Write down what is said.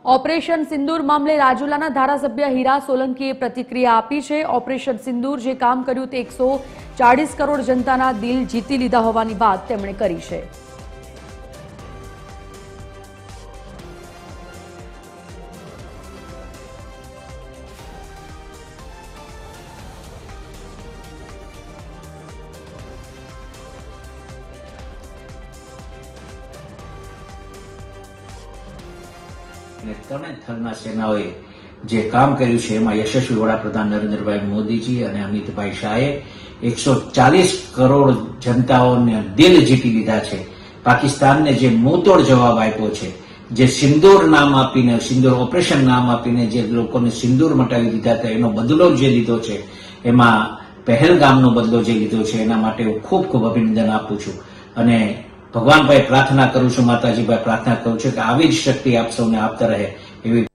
Operation સિંદૂર મામલે રાજુલાના ધારાસભ્ય હીરા સોલંકીએ પ્રતિક્રિયા આપી છે। ઓપરેશન સિંદૂર જે કામ કર્યું તે 140 કરોડ જનતાના દિલ જીતી લીધા હોવાની વાત તેમણે કરી છે। ત્રણેય થરના સેનાઓએ જે કામ કર્યું છે એમાં યશસ્વી વડાપ્રધાન નરેન્દ્રભાઈ મોદીજી અને અમિતભાઈ શાહે 140 કરોડ જનતાઓને દિલ જીતી લીધા છે। પાકિસ્તાનને જે મુંહતોડ જવાબ આપ્યો છે, જે સિંદૂર નામ આપીને, સિંદૂર ઓપરેશન નામ આપીને જે લોકોને સિંદૂર મટાવી દીધા હતા, એનો બદલો જે લીધો છે, એમાં પહેલગામનો બદલો જે લીધો છે, એના માટે હું ખૂબ ખૂબ અભિનંદન આપું છું અને ભગવાનભાઈ પ્રાર્થના કરું છું, માતાજીભાઈ પ્રાર્થના કરું છું કે આવી જ શક્તિ આપ સૌને આપતા રહે એવી